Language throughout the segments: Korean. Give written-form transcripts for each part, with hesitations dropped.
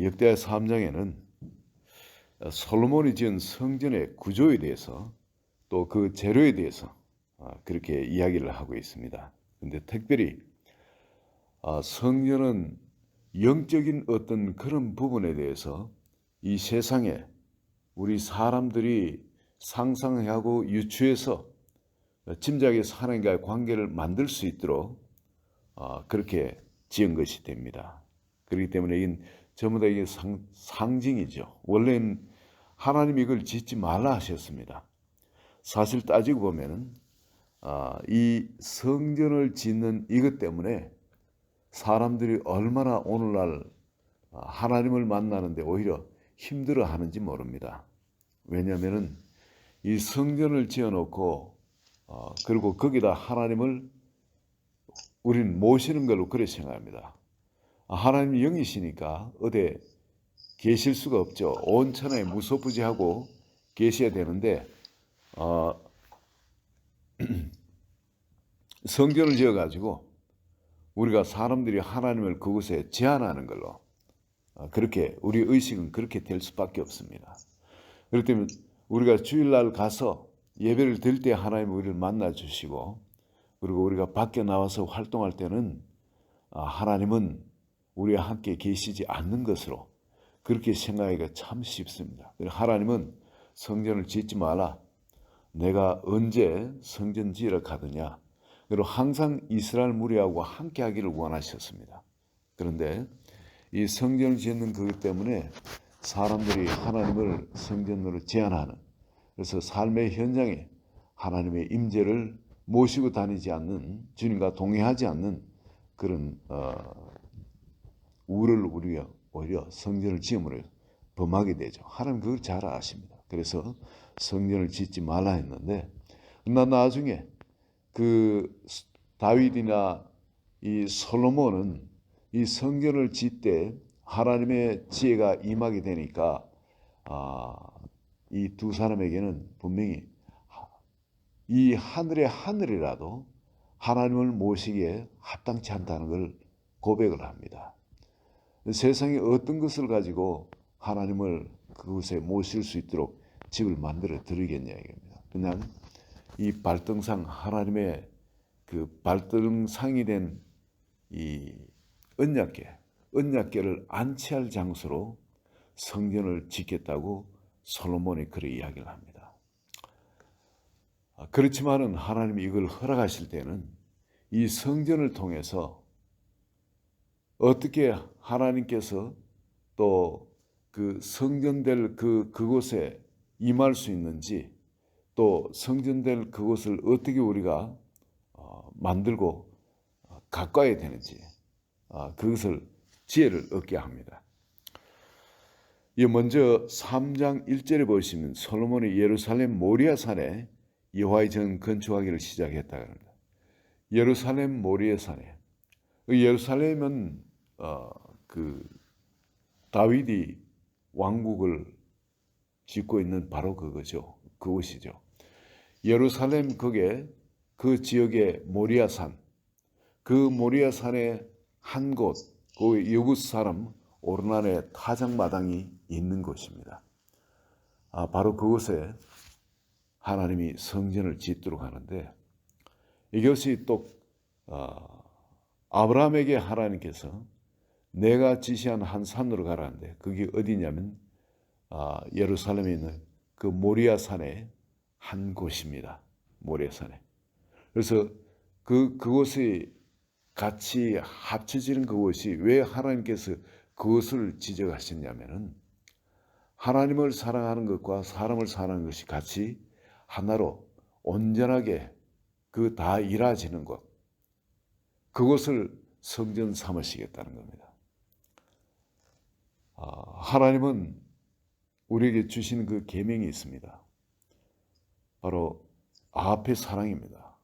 역대하 3장에는 솔로몬이 지은 성전의 구조에 대해서 또 그 재료에 대해서 그렇게 이야기를 하고 있습니다. 근데 특별히 성전은 영적인 어떤 그런 부분에 대해서 이 세상에 우리 사람들이 상상하고 유추해서 짐작해서 하나님과의 관계를 만들 수 있도록 그렇게 지은 것이 됩니다. 그렇기 때문에 이건 전부 다 이게 상징이죠. 원래는 하나님이 이걸 짓지 말라 하셨습니다. 사실 따지고 보면은 이 성전을 짓는 이것 때문에 사람들이 얼마나 오늘날 하나님을 만나는데 오히려 힘들어 하는지 모릅니다. 왜냐하면은 이 성전을 지어놓고 그리고 거기다 하나님을 우리는 모시는 걸로 그렇게 생각합니다. 하나님이 영이시니까 어디 계실 수가 없죠. 온 천하에 무소부지하고 계셔야 되는데 성전을 지어가지고 우리가 사람들이 하나님을 그곳에 제한하는 걸로 그렇게 우리 의식은 그렇게 될 수밖에 없습니다. 그렇기 때문에 우리가 주일날 가서 예배를 드릴 때 하나님 우리를 만나 주시고 그리고 우리가 밖에 나와서 활동할 때는 하나님은 우리와 함께 계시지 않는 것으로 그렇게 생각하기가 참 쉽습니다. 하나님은 성전을 짓지 마라. 내가 언제 성전 지으러 가느냐. 그리고 항상 이스라엘 무리하고 함께 하기를 원하셨습니다. 그런데 이 성전을 짓는 그것 때문에 사람들이 하나님을 성전으로 제한하는, 그래서 삶의 현장에 하나님의 임재를 모시고 다니지 않는, 주님과 동행하지 않는 그런 우를 우리가 오히려 성전을 지음으로 범하게 되죠. 하나님 그걸 잘 아십니다. 그래서 성전을 짓지 말라 했는데, 나중에 그 다윗이나 이 솔로몬은 이 성전을 짓때 하나님의 지혜가 임하게 되니까 이 두 사람에게는 분명히 이 하늘의 하늘이라도 하나님을 모시기에 합당치 않다는 걸 고백을 합니다. 세상에 어떤 것을 가지고 하나님을 그곳에 모실 수 있도록 집을 만들어 드리겠냐 이겁니다. 그냥 이 발등상 하나님의 그 발등상이 된 이 언약궤를 안치할 장소로 성전을 짓겠다고 솔로몬이 그렇게 이야기를 합니다. 그렇지만은 하나님이 이걸 허락하실 때는 이 성전을 통해서 어떻게 하나님께서 또 그 성전될 그곳에 임할 수 있는지, 또 성전될 그곳을 어떻게 우리가 만들고 가까이 되는지 그것을 지혜를 얻게 합니다. 먼저 3장 1절에 보시면 솔로몬이 예루살렘 모리아산에 여호와의 전 건축하기를 시작했다고 합니다. 예루살렘 모리아산에, 예루살렘은 그 다윗이 왕국을 짓고 있는 바로 그곳이죠. 예루살렘 그 지역의 모리아산, 그 모리아산의 한 곳, 그 여굿 사람 오르난의 타작마당이 있는 곳입니다. 바로 그곳에 하나님이 성전을 짓도록 하는데, 이것이 또 아브라함에게 하나님께서 내가 지시한 한 산으로 가라는데, 그게 어디냐면 예루살렘에 있는 그 모리아산의 한 곳입니다. 모리아산에. 그래서 그곳이 같이 합쳐지는 그곳이 왜 하나님께서 그것을 지적하셨냐면은 하나님을 사랑하는 것과 사람을 사랑하는 것이 같이 하나로 온전하게 그 다 이루어지는 곳, 그것을 성전 삼으시겠다는 겁니다. 하나님은 우리에게 주시는 그 계명이 있습니다. 바로 아합의 사랑입니다.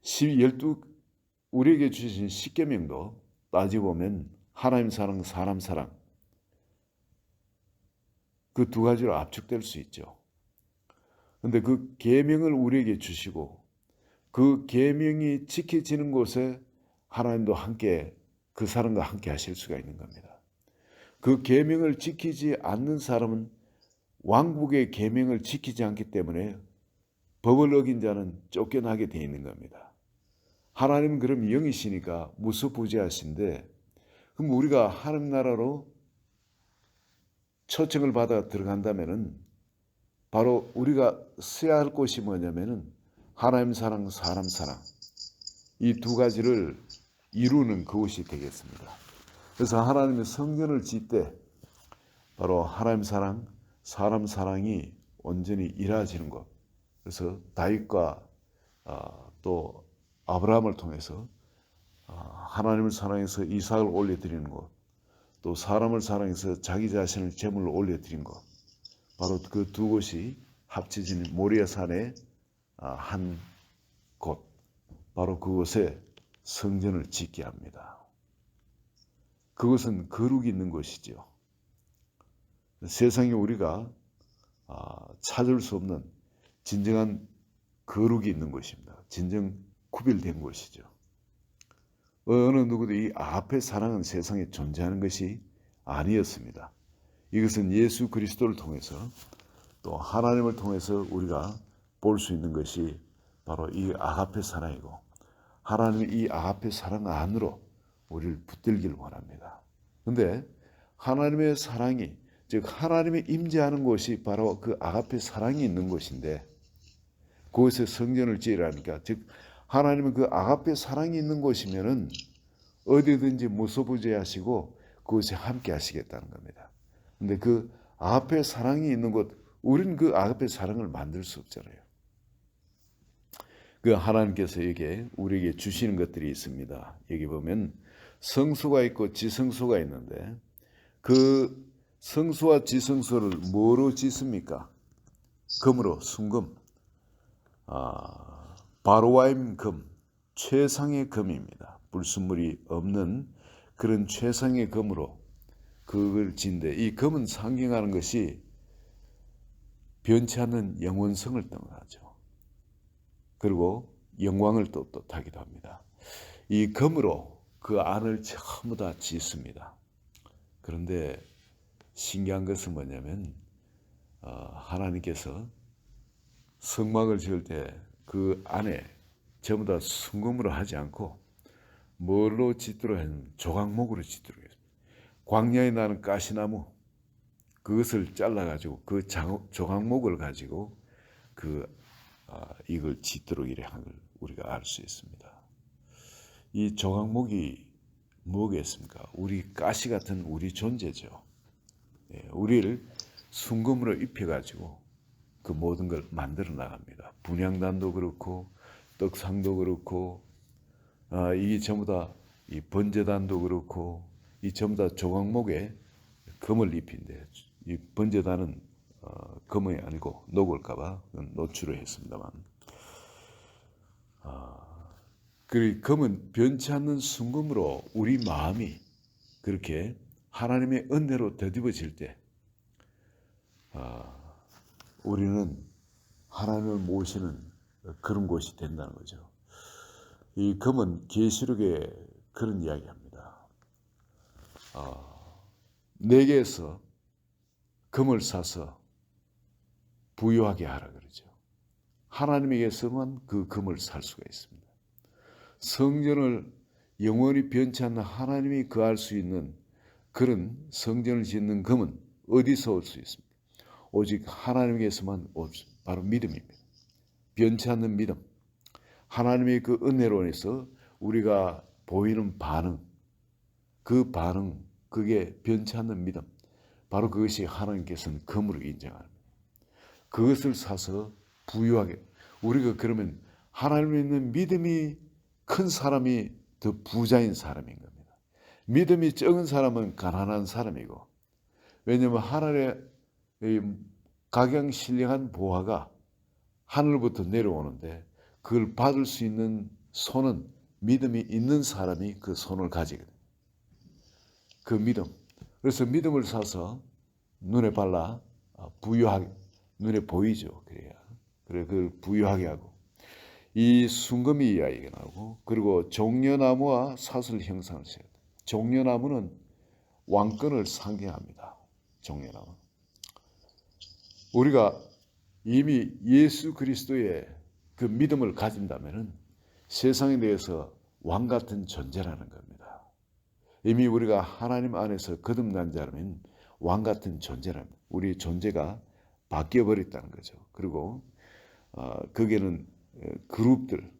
12 우리에게 주신 10계명도 따지고 보면 하나님 사랑, 사람 사랑, 그 두 가지로 압축될 수 있죠. 그런데 그 계명을 우리에게 주시고 그 계명이 지켜지는 곳에 하나님도 함께 그 사람과 함께 하실 수가 있는 겁니다. 그 계명을 지키지 않는 사람은 왕국의 계명을 지키지 않기 때문에 법을 어긴 자는 쫓겨나게 되어 있는 겁니다. 하나님은 그럼 영이시니까 무소부재하신데, 그럼 우리가 하나님 나라로 초청을 받아 들어간다면은 바로 우리가 써야 할 것이 뭐냐면은 하나님 사랑, 사람 사랑, 이 두 가지를 이루는 그것이 되겠습니다. 그래서 하나님의 성전을 짓 때 바로 하나님 사랑, 사람 사랑이 온전히 이루어지는 것. 그래서 다윗과 또 아브라함을 통해서 하나님을 사랑해서 이삭을 올려드리는 것, 또 사람을 사랑해서 자기 자신을 제물로 올려드린 것, 바로 그 두 곳이 합쳐진 모리아 산의 한 곳, 바로 그곳에 성전을 짓게 합니다. 그것은 거룩이 있는 곳이죠. 세상에 우리가 찾을 수 없는 진정한 거룩이 있는 곳입니다. 진정 구별된 곳이죠. 어느 누구도 이 아합의 사랑은 세상에 존재하는 것이 아니었습니다. 이것은 예수 그리스도를 통해서 또 하나님을 통해서 우리가 볼 수 있는 것이 바로 이 아합의 사랑이고, 하나님이 이 아합의 사랑 안으로 우리를 붙들기를 원합니다. 그런데 하나님의 사랑이, 즉 하나님의 임재하는 곳이 바로 그 아합의 사랑이 있는 곳인데, 그곳에 성전을 지으라니까, 즉 하나님은 그 아합의 사랑이 있는 곳이면은 어디든지 무소부재하시고 그곳에 함께 하시겠다는 겁니다. 근데 그 아합의 사랑이 있는 곳, 우리는 그 아합의 사랑을 만들 수 없잖아요. 그 하나님께서 여기에 우리에게 주시는 것들이 있습니다. 여기 보면 성소가 있고 지성소가 있는데, 그 성소와 지성소를 뭐로 짓습니까? 금으로, 순금, 바로와임 금, 최상의 금입니다. 불순물이 없는 그런 최상의 금으로 그걸 짓는데, 이 금은 상징하는 것이 변치 않는 영원성을 뜻하죠. 그리고 영광을 뜻하기도 합니다. 이 금으로 그 안을 전부 다 짓습니다. 그런데 신기한 것은 뭐냐면 하나님께서 성막을 지을 때 그 안에 전부 다 순금으로 하지 않고 뭘로 짓도록 했냐면 조각목으로 짓도록 했습니다. 광야에 나는 가시나무, 그것을 잘라가지고 그 조각목을 가지고 이걸 짓도록 이래 한 걸 우리가 알 수 있습니다. 이 조각목이 뭐겠습니까? 우리 가시 같은 우리 존재죠. 우리를 순금으로 입혀가지고 그 모든 걸 만들어 나갑니다. 분향단도 그렇고 떡상도 그렇고 이게 전부 다 이 번제단도 그렇고 이 전부 다 조각목에 금을 입힌데, 이 번제단은 금이 아니고 녹을까봐 노출을 했습니다만, 그 금은 변치 않는 순금으로 우리 마음이 그렇게 하나님의 은혜로 더듬어질 때 우리는 하나님을 모시는 그런 곳이 된다는 거죠. 이 금은 계시록에 그런 이야기합니다. 내게서 금을 사서 부유하게 하라 그러죠. 하나님에게서만 그 금을 살 수가 있습니다. 성전을 영원히 변치 않는 하나님이 거할 수 있는 그런 성전을 짓는 금은 어디서 올 수 있습니까? 오직 하나님에게서만 없습니다. 바로 믿음입니다. 변치 않는 믿음. 하나님의 그 은혜로 인해서 우리가 보이는 반응, 그 반응, 그게 변치 않는 믿음. 바로 그것이 하나님께서는 금으로 인정합니다. 그것을 사서 부유하게, 우리가 그러면 하나님을 믿는 믿음이 큰 사람이 더 부자인 사람인 겁니다. 믿음이 적은 사람은 가난한 사람이고, 왜냐하면 하늘의 각양신령한 보화가 하늘부터 내려오는데 그걸 받을 수 있는 손은 믿음이 있는 사람이 그 손을 가지게 됩니다. 그 믿음. 그래서 믿음을 사서 눈에 발라 부유하게, 눈에 보이죠. 그래 그걸 부유하게 하고, 이 순금이 이야기가 나오고, 그리고 종려나무와 사슬 형상을 세웠다. 종려나무는 왕권을 상징합니다. 종려나무. 우리가 이미 예수 그리스도의 그 믿음을 가진다면 세상에 대해서 왕 같은 존재라는 겁니다. 이미 우리가 하나님 안에서 거듭난 자라면 왕 같은 존재라는, 우리 존재가 바뀌어버렸다는 거죠. 그리고 거기에는 그룹들,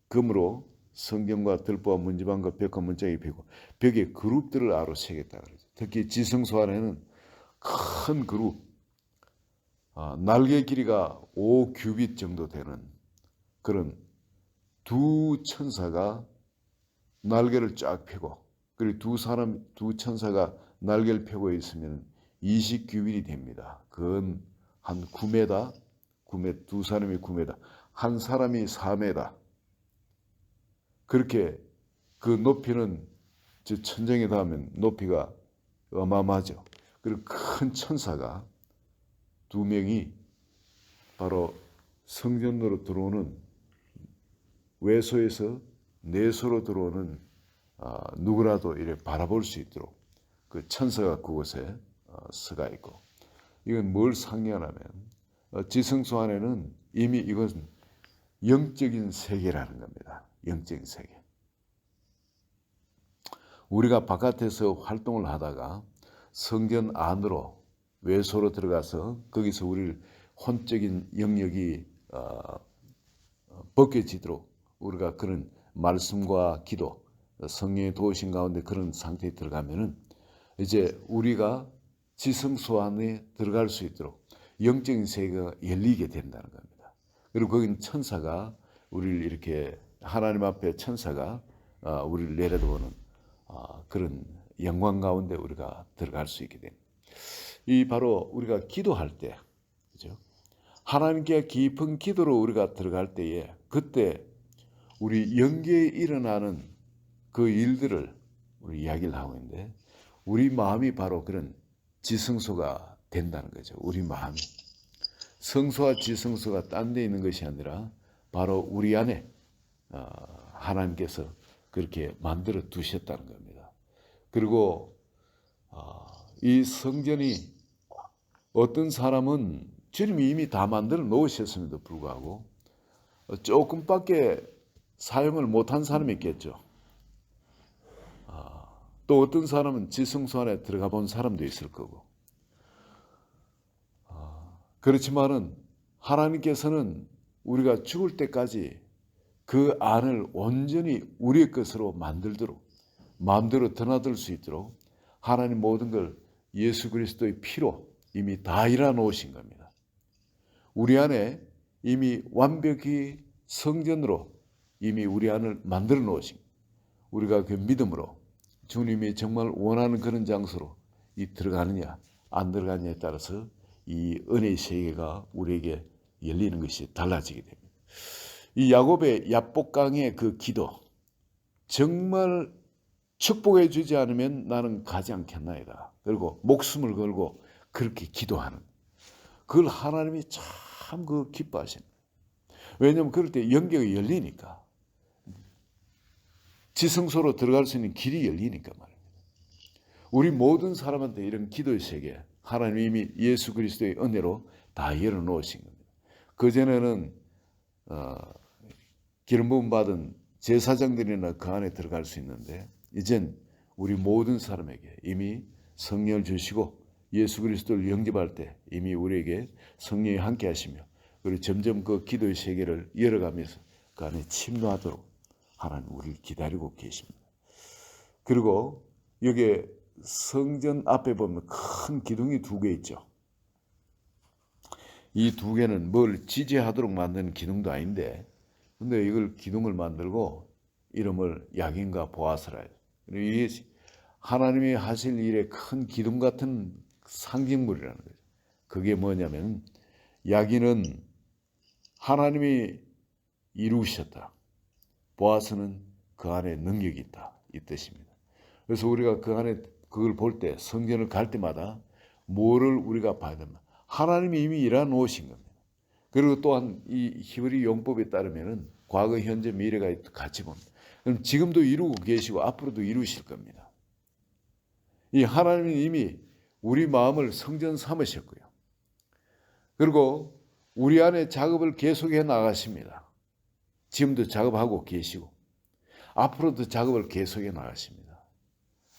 금으로 성경과 들보와 문지방과 벽과 문짝이 펴고 벽에 그룹들을 아로 새겼다 그러죠. 특히 지성소 안에는 큰 그룹, 날개 길이가 5규빗 정도 되는 그런 두 천사가 날개를 쫙 펴고, 그리고 두 천사가 날개를 펴고 있으면 20규빗이 됩니다. 그건 한 9m, 두 사람이 9m, 한 사람이 4m. 그렇게 그 높이는 저 천정에 닿으면 높이가 어마어마하죠. 그리고 큰 천사가 두 명이 바로 성전으로 들어오는, 외소에서 내소로 들어오는 누구라도 이렇게 바라볼 수 있도록 그 천사가 그곳에 서가 있고, 이건 뭘 상징하냐면 지성소 안에는 이미 이것은 영적인 세계라는 겁니다. 영적인 세계. 우리가 바깥에서 활동을 하다가 성전 안으로 외소로 들어가서 거기서 우리를 혼적인 영역이 벗겨지도록 우리가 그런 말씀과 기도, 성령의 도우심 가운데 그런 상태에 들어가면은 이제 우리가 지성소 안에 들어갈 수 있도록 영적인 세계가 열리게 된다는 겁니다. 그리고 거기는 천사가 우리를 이렇게, 하나님 앞에 천사가 우리를 내려다보는 그런 영광 가운데 우리가 들어갈 수 있게 됩니다. 이 바로 우리가 기도할 때, 그죠? 하나님께 깊은 기도로 우리가 들어갈 때에, 그때 우리 영계에 일어나는 그 일들을 우리 이야기를 하고 있는데, 우리 마음이 바로 그런 지성소가 된다는 거죠. 우리 마음이. 성소와 지성소가 딴 데 있는 것이 아니라 바로 우리 안에 하나님께서 그렇게 만들어 두셨다는 겁니다. 그리고 이 성전이, 어떤 사람은 주님이 이미 다 만들어 놓으셨음에도 불구하고 조금밖에 사용을 못한 사람이 있겠죠. 또 어떤 사람은 지성소 안에 들어가 본 사람도 있을 거고. 그렇지만은 하나님께서는 우리가 죽을 때까지 그 안을 온전히 우리의 것으로 만들도록, 마음대로 드나들 수 있도록 하나님 모든 걸 예수 그리스도의 피로 이미 다 일어 놓으신 겁니다. 우리 안에 이미 완벽히 성전으로 이미 우리 안을 만들어 놓으신, 우리가 그 믿음으로 주님이 정말 원하는 그런 장소로 들어가느냐 안 들어가느냐에 따라서 이 은혜의 세계가 우리에게 열리는 것이 달라지게 됩니다. 이 야곱의 야복강의 그 기도, 정말 축복해 주지 않으면 나는 가지 않겠나이다. 그리고 목숨을 걸고 그렇게 기도하는, 그걸 하나님이 참 그 기뻐하십니다. 왜냐하면 그럴 때 영계가 열리니까, 지성소로 들어갈 수 있는 길이 열리니까 말입니다. 우리 모든 사람한테 이런 기도의 세계, 하나님이 이미 예수 그리스도의 은혜로 다 열어놓으신 겁니다. 그전에는 기름 부음 받은 제사장들이나 그 안에 들어갈 수 있는데, 이젠 우리 모든 사람에게 이미 성령을 주시고 예수 그리스도를 영접할 때 이미 우리에게 성령이 함께 하시며, 그리고 점점 그 기도의 세계를 열어가면서 그 안에 침노하도록 하나님 우리를 기다리고 계십니다. 그리고 여기에 성전 앞에 보면 큰 기둥이 2개 있죠. 이 2개는 뭘 지지하도록 만드는 기둥도 아닌데, 근데 이걸 기둥을 만들고 이름을 야긴과 보아스라 해요. 이게 하나님이 하실 일의 큰 기둥 같은 상징물이라는 거죠. 그게 뭐냐면, 야긴은 하나님이 이루셨다, 보아스는 그 안에 능력이 있다, 이 뜻입니다. 그래서 우리가 그 안에 그걸 볼 때, 성전을 갈 때마다 뭐를 우리가 봐야 됩니까? 하나님이 이미 일어 놓으신 겁니다. 그리고 또한 이 히브리 용법에 따르면은 과거, 현재, 미래가 같이 봅니다. 그럼 지금도 이루고 계시고 앞으로도 이루실 겁니다. 이 하나님이 이미 우리 마음을 성전 삼으셨고요. 그리고 우리 안에 작업을 계속해 나가십니다. 지금도 작업하고 계시고 앞으로도 작업을 계속해 나가십니다.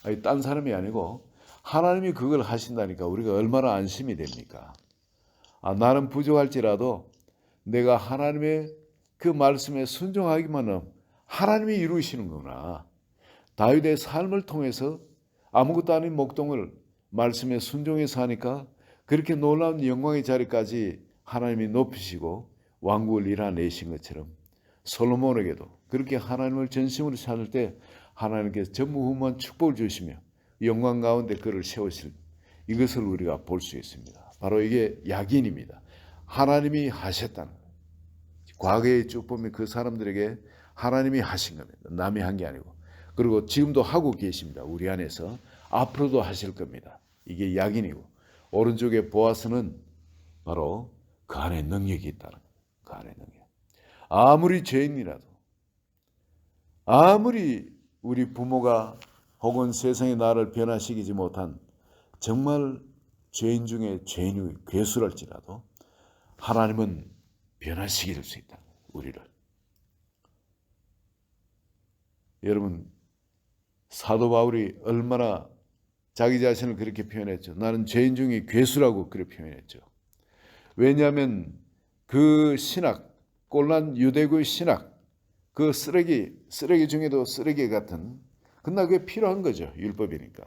아니, 딴 사람이 아니고 하나님이 그걸 하신다니까 우리가 얼마나 안심이 됩니까? 나는 부족할지라도 내가 하나님의 그 말씀에 순종하기만 하면 하나님이 이루시는구나. 다윗의 삶을 통해서 아무것도 아닌 목동을 말씀에 순종해서 하니까 그렇게 놀라운 영광의 자리까지 하나님이 높이시고 왕국을 일어내신 것처럼 솔로몬에게도 그렇게 하나님을 전심으로 찾을 때 하나님께서 전무후무한 축복을 주시며 영광 가운데 그를 세우실 이것을 우리가 볼 수 있습니다. 바로 이게 약인입니다. 하나님이 하셨다는 거예요. 과거에 쭉 보면 그 사람들에게 하나님이 하신 겁니다. 남이 한 게 아니고. 그리고 지금도 하고 계십니다. 우리 안에서 앞으로도 하실 겁니다. 이게 약인이고 오른쪽에 보아스는 바로 그 안에 능력이 있다는 거예요. 그 안에 능력. 아무리 죄인이라도 아무리 우리 부모가 혹은 세상의 나를 변화시키지 못한 정말 죄인 중에 죄인이 괴수랄지라도 하나님은 변화시킬 수 있다. 우리를. 여러분 사도 바울이 얼마나 자기 자신을 그렇게 표현했죠. 나는 죄인 중에 괴수라고 그렇게 표현했죠. 왜냐하면 그 신학, 꼴난 유대교의 신학, 그 쓰레기 중에도 쓰레기 같은 그러나 그게 필요한 거죠. 율법이니까.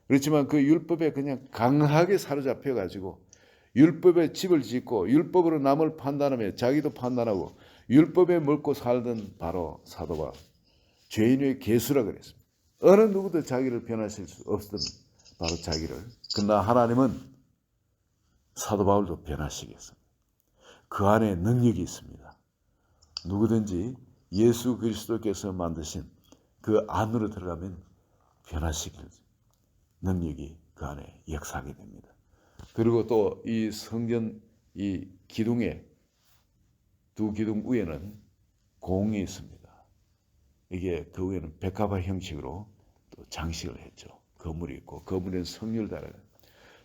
그렇지만 그 율법에 그냥 강하게 사로잡혀 가지고 율법에 집을 짓고 율법으로 남을 판단하며 자기도 판단하고 율법에 먹고 살던 바로 사도 바울. 죄인의 괴수라 그랬습니다. 어느 누구도 자기를 변화시킬 수 없던 바로 자기를. 그러나 하나님은 사도 바울도 변화시켰습니다. 그 안에 능력이 있습니다. 누구든지 예수 그리스도께서 만드신 그 안으로 들어가면 변화시킬 능력이 그 안에 역사하게 됩니다. 그리고 또 이 성전 이 기둥에 두 기둥 위에는 공이 있습니다. 이게 그 위에는 백합화 형식으로 또 장식을 했죠. 거물이 있고 거물에는 석류를 달아요.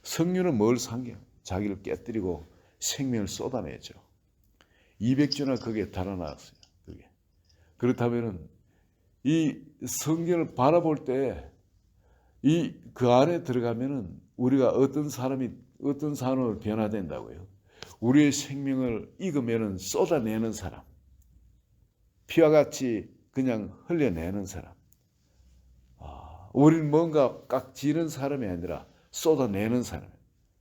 석류는 뭘 상겨? 자기를 깨뜨리고 생명을 쏟아내죠. 200주나 거기에 달아나왔어요. 그게. 그렇다면은 이 성전을 바라볼 때 이 그 안에 들어가면은 우리가 어떤 사람으로 변화된다고요. 우리의 생명을 익으면은 쏟아내는 사람, 피와 같이 그냥 흘려내는 사람. 우리는 뭔가 깍 지는 사람이 아니라 쏟아내는 사람.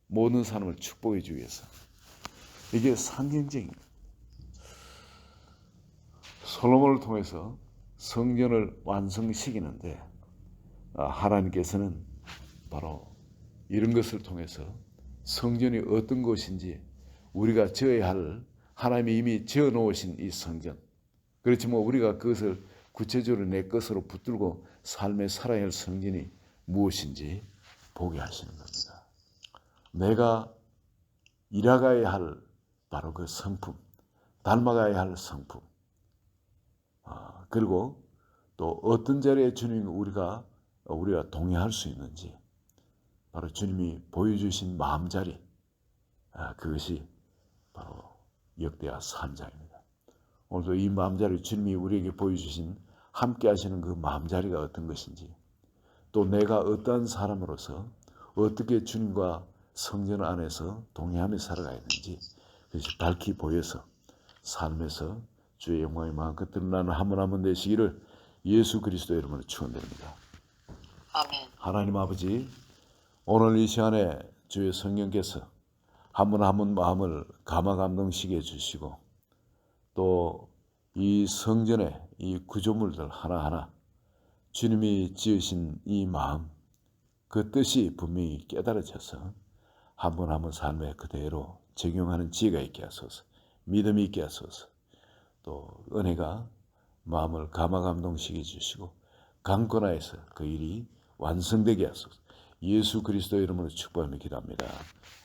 모든 사람을 축복해 주기 위해서. 이게 상징적입니다. 솔로몬을 통해서 성전을 완성시키는데 하나님께서는 바로 이런 것을 통해서 성전이 어떤 것인지 우리가 지어야 할 하나님이 이미 지어놓으신 이 성전. 그렇지만 우리가 그것을 구체적으로 내 것으로 붙들고 삶에 살아야 할 성전이 무엇인지 보게 하시는 겁니다. 내가 이뤄가야 할 바로 그 성품, 닮아가야 할 성품. 그리고 또 어떤 자리에 주님 우리가 동행할 수 있는지 바로 주님이 보여주신 마음자리, 그것이 바로 역대하 3장입니다. 오늘도 이 마음자리 주님이 우리에게 보여주신 함께 하시는 그 마음자리가 어떤 것인지 또 내가 어떠한 사람으로서 어떻게 주님과 성전 안에서 동행하며 살아가야 하는지 그것이 밝히 보여서 삶에서 주의 영광이 마음껏 드러나는 한 분 한 분 되시기를 예수 그리스도의 이름으로 축원드립니다. 아멘. 하나님 아버지, 오늘 이 시간에 주의 성령께서 한 분 한 분 마음을 감화감동시게 해주시고 또 이 성전의 이 구조물들 하나하나 주님이 지으신 이 마음, 그 뜻이 분명히 깨달아져서 한 분 한 분 삶에 그대로 적용하는 지혜가 있게 하소서, 믿음이 있게 하소서, 또 은혜가 마음을 감화감동시켜 주시고 강권하여서 그 일이 완성되게 하소서. 예수 그리스도의 이름으로 축복하며 기도합니다.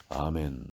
아멘.